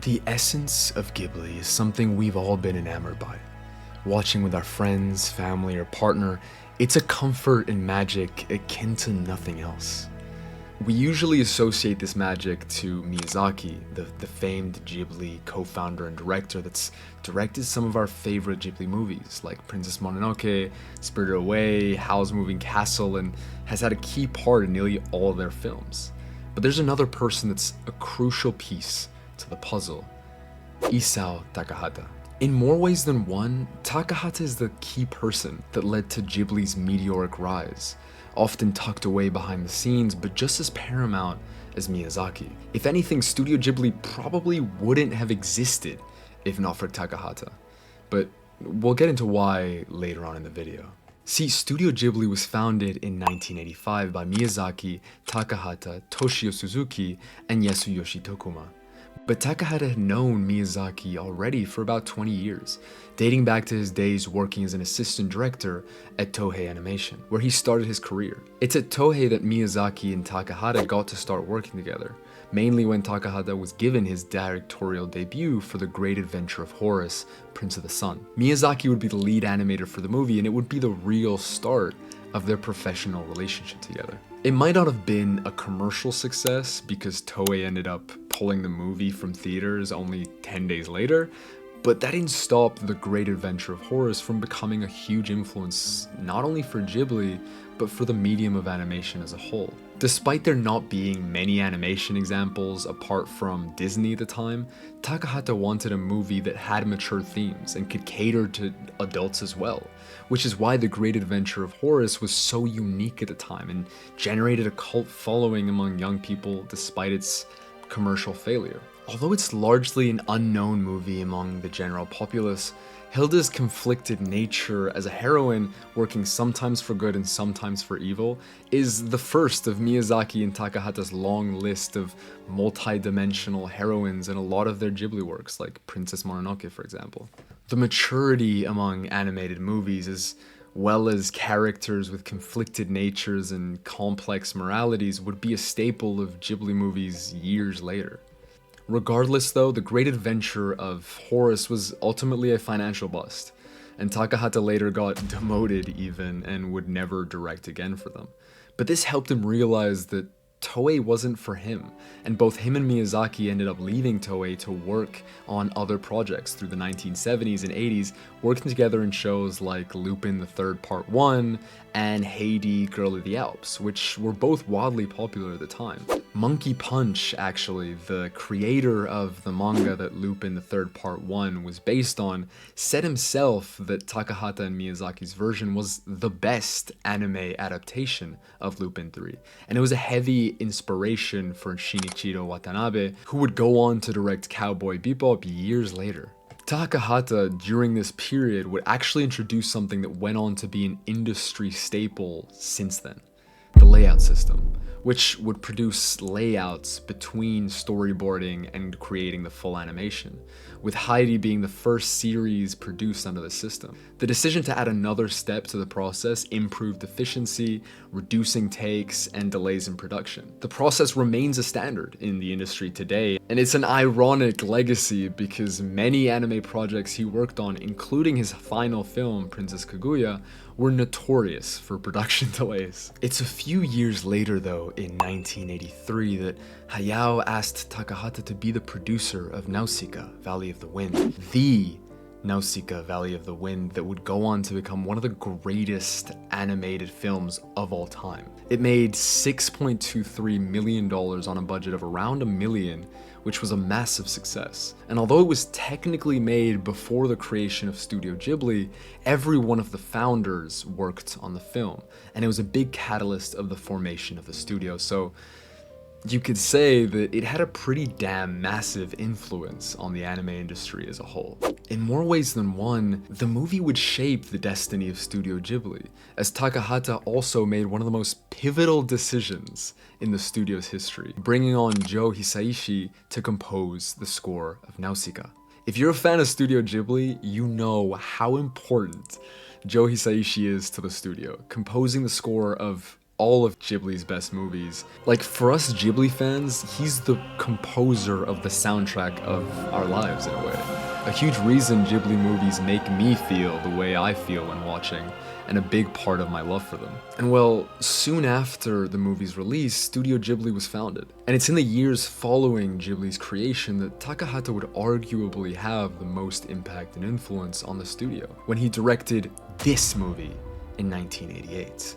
The essence of Ghibli is something we've all been enamored by. Watching with our friends, family, or partner, it's a comfort and magic akin to nothing else. We usually associate this magic to Miyazaki, the famed Ghibli co-founder and director that's directed some of our favorite Ghibli movies, like Princess Mononoke, Spirited Away, Howl's Moving Castle, and has had a key part in nearly all of their films. But there's another person that's a crucial piece to the puzzle: Isao Takahata. In more ways than one, Takahata is the key person that led to Ghibli's meteoric rise, often tucked away behind the scenes, but just as paramount as Miyazaki. If anything, Studio Ghibli probably wouldn't have existed if not for Takahata. But we'll get into why later on in the video. See, Studio Ghibli was founded in 1985 by Miyazaki, Takahata, Toshio Suzuki, and Yasuyoshi Tokuma. But Takahata had known Miyazaki already for about 20 years, dating back to his days working as an assistant director at Toei Animation, where he started his career. It's at Toei that Miyazaki and Takahata got to start working together, mainly when Takahata was given his directorial debut for the Great Adventure of Horus, Prince of the Sun. Miyazaki would be the lead animator for the movie, and it would be the real start of their professional relationship together. It might not have been a commercial success because Toei ended up pulling the movie from theaters only 10 days later, but that didn't stop The Great Adventure of Horus from becoming a huge influence not only for Ghibli, but for the medium of animation as a whole. Despite there not being many animation examples apart from Disney at the time, Takahata wanted a movie that had mature themes and could cater to adults as well, which is why The Great Adventure of Horus was so unique at the time and generated a cult following among young people despite its commercial failure. Although it's largely an unknown movie among the general populace, Hilda's conflicted nature as a heroine, working sometimes for good and sometimes for evil, is the first of Miyazaki and Takahata's long list of multi-dimensional heroines in a lot of their Ghibli works, like Princess Mononoke, for example. The maturity among animated movies, as well as characters with conflicted natures and complex moralities, would be a staple of Ghibli movies years later. Regardless though, The Great Adventure of Horus was ultimately a financial bust, and Takahata later got demoted even and would never direct again for them. But this helped him realize that Toei wasn't for him, and both him and Miyazaki ended up leaving Toei to work on other projects through the 1970s and 80s, working together in shows like Lupin the Third Part 1 and Heidi, Girl of the Alps, which were both wildly popular at the time. Monkey Punch, actually, the creator of the manga that Lupin the Third Part 1 was based on, said himself that Takahata and Miyazaki's version was the best anime adaptation of Lupin 3, and it was a heavy inspiration for Shinichiro Watanabe, who would go on to direct Cowboy Bebop years later. Takahata, during this period, would actually introduce something that went on to be an industry staple since then: the layout system, which would produce layouts between storyboarding and creating the full animation, with Heidi being the first series produced under the system. The decision to add another step to the process improved efficiency, reducing takes and delays in production. The process remains a standard in the industry today, and it's an ironic legacy because many anime projects he worked on, including his final film, Princess Kaguya, were notorious for production delays. It's a few years later though, in 1983, that Hayao asked Takahata to be the producer of Nausicaä, Valley of the Wind. The Nausicaä, Valley of the Wind that would go on to become one of the greatest animated films of all time. It made $6.23 million on a budget of around $1 million, which was a massive success. And although it was technically made before the creation of Studio Ghibli, every one of the founders worked on the film, and it was a big catalyst of the formation of the studio. So you could say that it had a pretty damn massive influence on the anime industry as a whole. In more ways than one, the movie would shape the destiny of Studio Ghibli, as Takahata also made one of the most pivotal decisions in the studio's history, bringing on Joe Hisaishi to compose the score of Nausicaä. If you're a fan of Studio Ghibli, you know how important Joe Hisaishi is to the studio, composing the score of all of Ghibli's best movies. Like, for us Ghibli fans, he's the composer of the soundtrack of our lives in a way. A huge reason Ghibli movies make me feel the way I feel when watching, and a big part of my love for them. And well, soon after the movie's release, Studio Ghibli was founded. And it's in the years following Ghibli's creation that Takahata would arguably have the most impact and influence on the studio, when he directed this movie in 1988.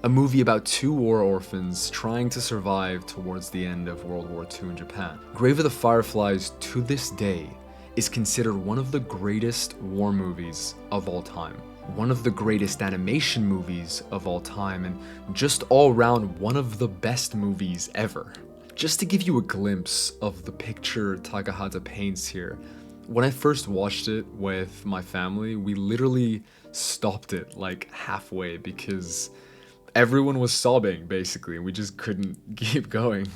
A movie about two war orphans trying to survive towards the end of World War II in Japan. Grave of the Fireflies, to this day, is considered one of the greatest war movies of all time. One of the greatest animation movies of all time, and just all around one of the best movies ever. Just to give you a glimpse of the picture Takahata paints here, when I first watched it with my family, we literally stopped it like halfway because everyone was sobbing, basically, and we just couldn't keep going.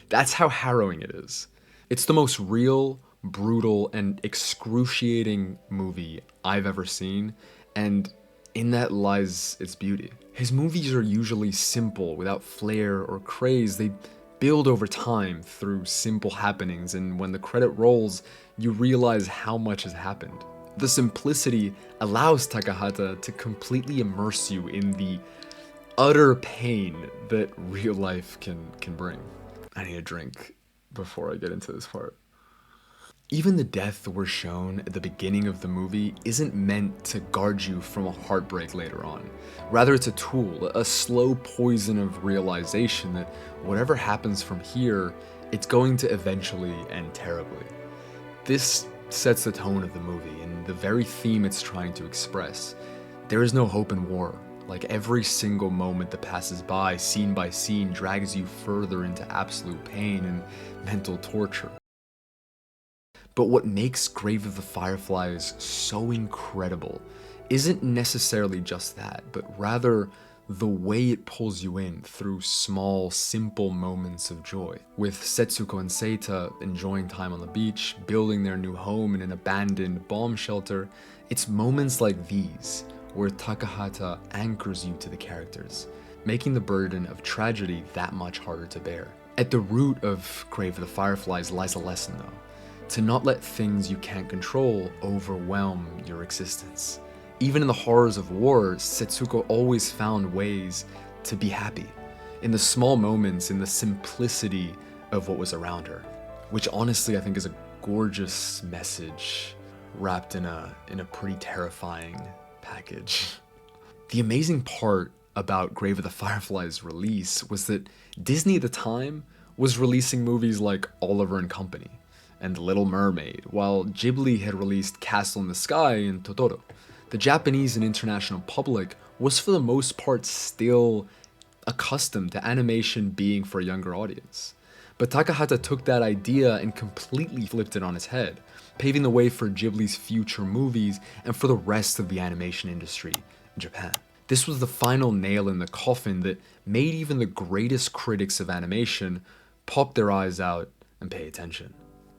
That's how harrowing it is. It's the most real, brutal, and excruciating movie I've ever seen, and in that lies its beauty. His movies are usually simple, without flair or craze. They build over time through simple happenings, and when the credit rolls, you realize how much has happened. The simplicity allows Takahata to completely immerse you in the utter pain that real life can bring. I need a drink before I get into this part. Even the death we're shown at the beginning of the movie isn't meant to guard you from a heartbreak later on. Rather, it's a tool, a slow poison of realization that whatever happens from here, it's going to eventually end terribly. This sets the tone of the movie and the very theme it's trying to express. There is no hope in war. Like, every single moment that passes by, scene by scene, drags you further into absolute pain and mental torture. But what makes Grave of the Fireflies so incredible isn't necessarily just that, but rather the way it pulls you in through small, simple moments of joy. With Setsuko and Seita enjoying time on the beach, building their new home in an abandoned bomb shelter, it's moments like these where Takahata anchors you to the characters, making the burden of tragedy that much harder to bear. At the root of Grave of the Fireflies lies a lesson though, to not let things you can't control overwhelm your existence. Even in the horrors of war, Setsuko always found ways to be happy, in the small moments, in the simplicity of what was around her, which honestly I think is a gorgeous message wrapped in a pretty terrifying package. The amazing part about Grave of the Fireflies' release was that Disney at the time was releasing movies like Oliver and Company and The Little Mermaid, while Ghibli had released Castle in the Sky and Totoro. The Japanese and international public was for the most part still accustomed to animation being for a younger audience. But Takahata took that idea and completely flipped it on its head, paving the way for Ghibli's future movies and for the rest of the animation industry in Japan. This was the final nail in the coffin that made even the greatest critics of animation pop their eyes out and pay attention.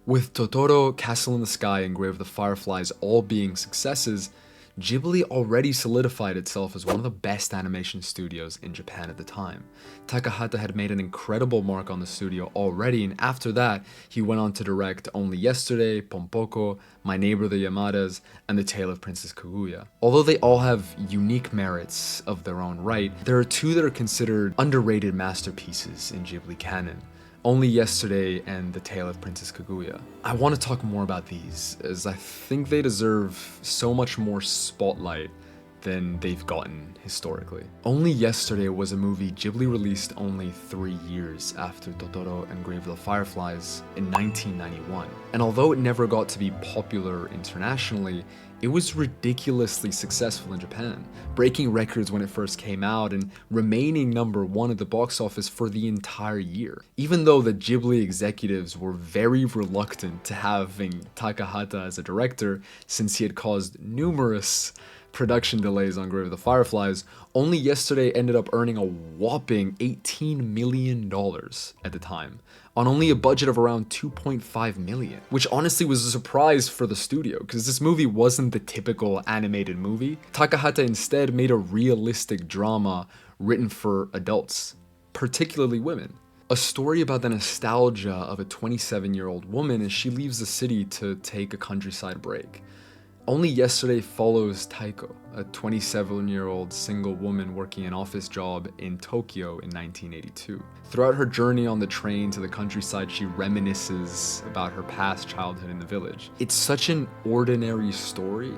With Totoro, Castle in the Sky, and Grave of the Fireflies all being successes, Ghibli already solidified itself as one of the best animation studios in Japan at the time. Takahata had made an incredible mark on the studio already, and after that, he went on to direct Only Yesterday, Pompoko, My Neighbor the Yamadas, and The Tale of Princess Kaguya. Although they all have unique merits of their own right, there are two that are considered underrated masterpieces in Ghibli canon: Only Yesterday and The Tale of Princess Kaguya. I want to talk more about these, as I think they deserve so much more spotlight than they've gotten historically. Only Yesterday was a movie Ghibli released only 3 years after Totoro and Grave of the Fireflies in 1991. And although it never got to be popular internationally, it was ridiculously successful in Japan, breaking records when it first came out and remaining #1 at the box office for the entire year. Even though the Ghibli executives were very reluctant to having Takahata as a director, since he had caused numerous production delays on Grave of the Fireflies, Only Yesterday ended up earning a whopping $18 million at the time, on only a budget of around $2.5 million, which honestly was a surprise for the studio, because this movie wasn't the typical animated movie. Takahata instead made a realistic drama written for adults, particularly women. A story about the nostalgia of a 27-year-old woman as she leaves the city to take a countryside break. Only Yesterday follows Taiko, a 27-year-old single woman working an office job in Tokyo in 1982. Throughout her journey on the train to the countryside, she reminisces about her past childhood in the village. It's such an ordinary story,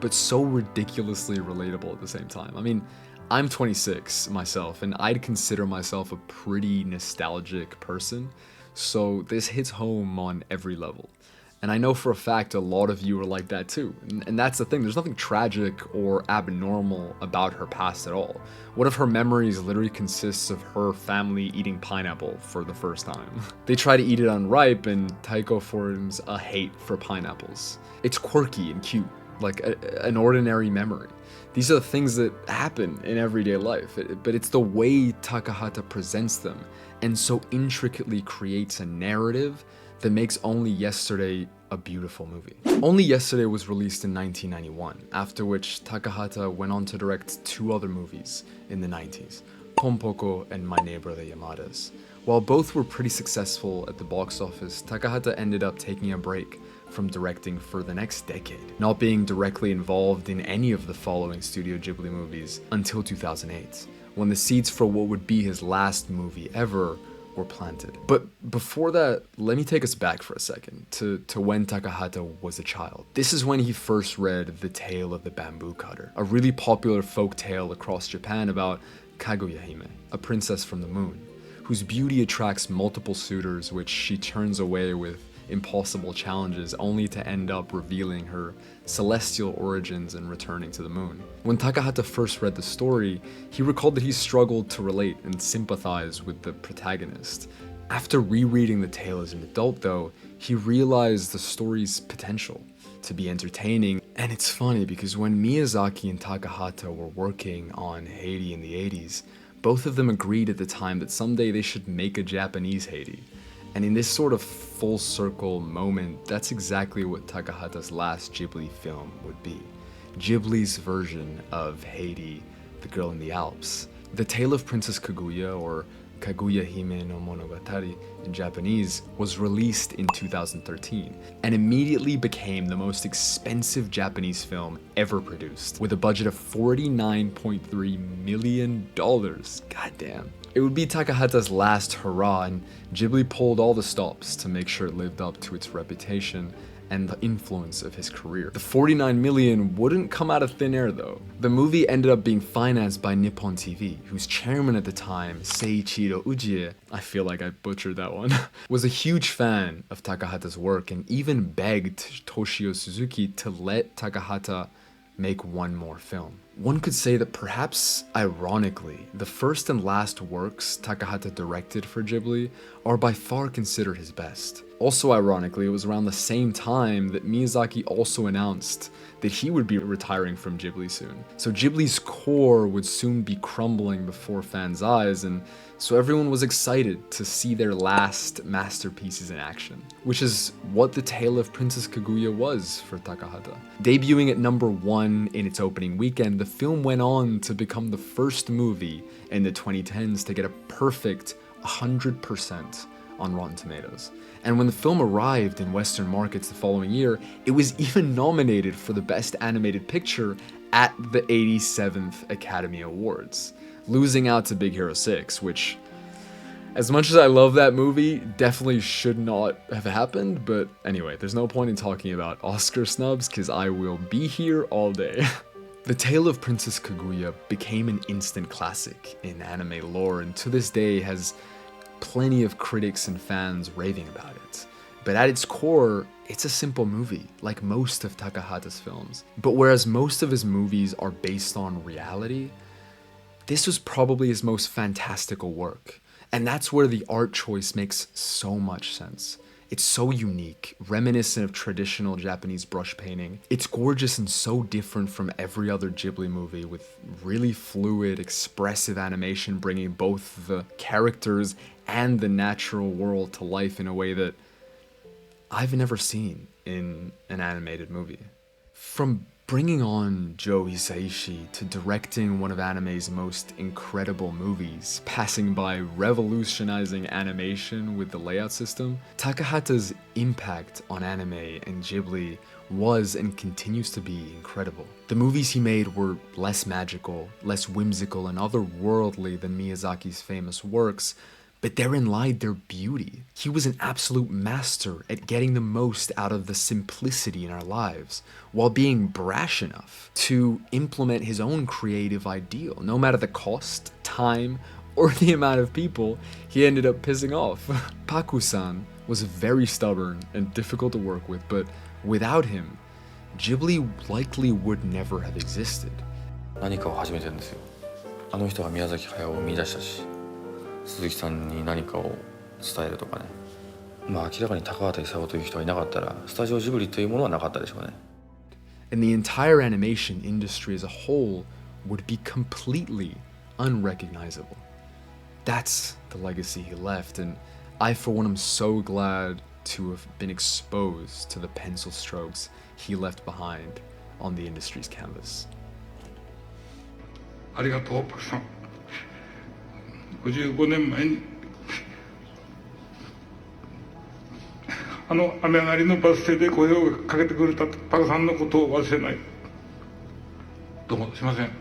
but so ridiculously relatable at the same time. I mean, I'm 26 myself, and I'd consider myself a pretty nostalgic person, so this hits home on every level. And I know for a fact a lot of you are like that too. And that's the thing, there's nothing tragic or abnormal about her past at all. One of her memories literally consists of her family eating pineapple for the first time. They try to eat it unripe, and Taiko forms a hate for pineapples. It's quirky and cute, like an ordinary memory. These are the things that happen in everyday life, but it's the way Takahata presents them and so intricately creates a narrative that makes Only Yesterday a beautiful movie. Only Yesterday was released in 1991, after which Takahata went on to direct two other movies in the 90s, Pompoko and My Neighbor the Yamadas. While both were pretty successful at the box office, Takahata ended up taking a break from directing for the next decade, not being directly involved in any of the following Studio Ghibli movies until 2008, when the seeds for what would be his last movie ever were planted. But before that, let me take us back for a second to when Takahata was a child. This is when he first read The Tale of the Bamboo Cutter, a really popular folk tale across Japan about Kaguya Hime, a princess from the moon, whose beauty attracts multiple suitors which she turns away with impossible challenges only to end up revealing her celestial origins and returning to the moon. When Takahata first read the story, he recalled that he struggled to relate and sympathize with the protagonist. After rereading the tale as an adult though, he realized the story's potential to be entertaining. And it's funny because when Miyazaki and Takahata were working on Heidi in the 80s, both of them agreed at the time that someday they should make a Japanese Heidi. And in this sort of full circle moment, that's exactly what Takahata's last Ghibli film would be. Ghibli's version of Heidi, the Girl in the Alps. The Tale of Princess Kaguya, or Kaguya Hime no Monogatari in Japanese, was released in 2013 and immediately became the most expensive Japanese film ever produced, with a budget of $49.3 million. Goddamn. It would be Takahata's last hurrah, and Ghibli pulled all the stops to make sure it lived up to its reputation and the influence of his career. The $49 million wouldn't come out of thin air though. The movie ended up being financed by Nippon TV, whose chairman at the time, Seiichiro Ujie, I feel like I butchered that one, was a huge fan of Takahata's work and even begged Toshio Suzuki to let Takahata make one more film. One could say that perhaps ironically, the first and last works Takahata directed for Ghibli are by far considered his best. Also ironically, it was around the same time that Miyazaki also announced that he would be retiring from Ghibli soon. So Ghibli's core would soon be crumbling before fans' eyes, and so everyone was excited to see their last masterpieces in action, which is what The Tale of Princess Kaguya was for Takahata. Debuting at #1 in its opening weekend, the film went on to become the first movie in the 2010s to get a perfect 100% on Rotten Tomatoes. And when the film arrived in Western markets the following year, it was even nominated for the Best Animated Picture at the 87th Academy Awards, losing out to Big Hero 6, which, as much as I love that movie, definitely should not have happened. But anyway, there's no point in talking about Oscar snubs because I will be here all day. The Tale of Princess Kaguya became an instant classic in anime lore, and to this day has plenty of critics and fans raving about it. But at its core, it's a simple movie, like most of Takahata's films. But whereas most of his movies are based on reality, this was probably his most fantastical work. And that's where the art choice makes so much sense. It's so unique, reminiscent of traditional Japanese brush painting. It's gorgeous and so different from every other Ghibli movie, with really fluid, expressive animation bringing both the characters and the natural world to life in a way that I've never seen in an animated movie. From Bringing on Joe Hisaishi to directing one of anime's most incredible movies, passing by revolutionizing animation with the layout system, Takahata's impact on anime and Ghibli was and continues to be incredible. The movies he made were less magical, less whimsical and otherworldly than Miyazaki's famous works, but therein lied their beauty. He was an absolute master at getting the most out of the simplicity in our lives, while being brash enough to implement his own creative ideal, no matter the cost, time, or the amount of people he ended up pissing off. Paku-san was very stubborn and difficult to work with, but without him, Ghibli likely would never have existed. 何かを始めてるんですよ。あの人が宮崎駿を見出したし、鈴木さんに何かを伝えるとかね。まあ明らかに高畑勲という人がいなかったら、スタジオジブリというものはなかったでしょうね。And the entire animation industry as a whole would be completely unrecognizable. That's the legacy he left, and I for one am so glad to have been exposed to the pencil strokes he left behind on the industry's canvas. ありがとう、パクさん。55年前にあの雨上がりのバス停で声をかけてくれたパクさんのことを忘れない。どうもすいません。